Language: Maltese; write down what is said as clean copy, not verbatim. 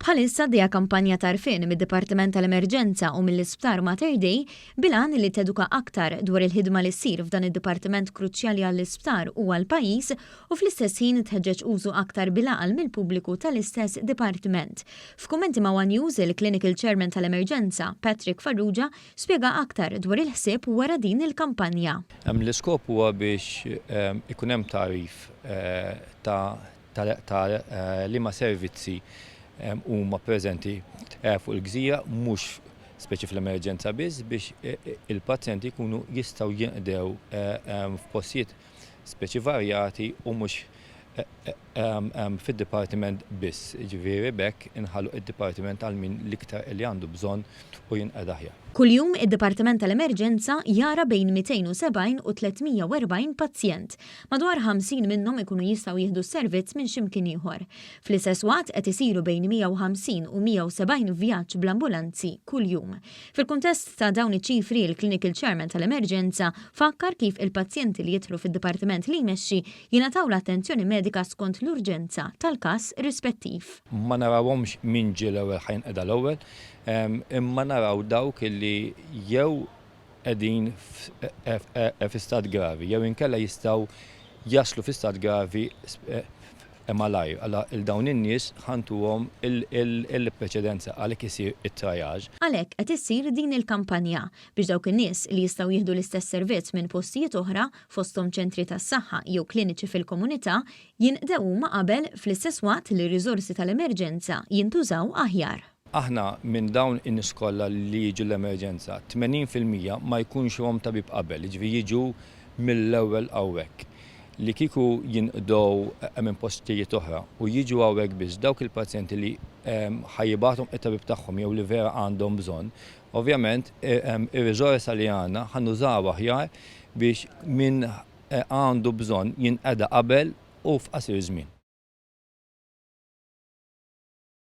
Bħalissa dija kampanja tarfin mid-Dipartiment tal-Emerġenza u mill-Isptar Mater Dei bilan li teduka aktar dwar il-ħidma li ssir f'dan id-dipartiment kruċjali għall-isptar u għall-pajjiż u fl-istess ħin tħeġġeġ użu aktar bilaqal mill-pubbliku tal-istess dipartiment. F'kummenti ma' One News, il-Clinical Chairman tal-Emerġenza, Patrick Farrugia, spjega aktar dwar il-ħsieb wara din il-kampanja. L-iskop huwa biex ikun hemm tarif ta' liema servizzi huma preżenti fuq il-Gżira mhux speċi fl-emerġenza biss biex il-pazjenti jkunu jistgħu jinqdew f'postijiet speċi varjati u mhux fid-dipartiment biss. Ġifieri bekk inħallu id-dipartiment għal min l-iktar li għandu bżonn u jinqed aħjar. Kuljum id-Dipartiment tal-Emerġenza jara bejn 270 u 340 pazjent. Madwar 50 minnhom ikunu jistgħu jieħdu s-servizz minn x'imkien ieħor. Fl-istess waqt qed isiru bejn 150 u 170 vjaġġ bl-ambulanzi kuljum. Fil-kuntest ta' dawn iċ-ċifri, il-Clinical Chairman tal-Emerġenza fakkar kif il-pazjenti li jidħlu fid-dipartiment li jmexxi jingħataw l-attenzjoni medika skont l-urġenza tal-każ rispettiv. Ma narawhomx min ġie l-ewwel ħajnqeda l-ewwel, imma naraw dawk li jew qegħdin f'istat gravi, jew inkella jistgħu jaslu f'istat gravi malajr. Alla il-dawn in-nies ħantuhom il-preċedenza għalhekk isir it-triage. Għalhekk qed issir din il-kampanja biex dawk in-nies li jistgħu jieħdu l-istess servizz minn postijiet oħra fosthom ċentri tas-saħħa jew kliniċi fil-komunità jinqdew ma' qabel fl-istess waqt li r-riżorsi tal-emerġenza jintużaw aħjar. Aħna minn dawn in-nies kollha li jiġu l-emerġenza, 80% ma jkunx hom tabib qabel, jiġifieri jiġu mill-ewwel hawnhekk. Li kieku jinqdew minn postijiet oħra u jiġu hawnhekk biss dawk il-pazjenti li ħajjibagħthom it-tabib tagħhom jew li vera għandhom bżonn, ovvjament ir-riżorsa li għandna ħannużaw aħjar biex min għandu bżonn jinqeda qabel u f'qasir żmien.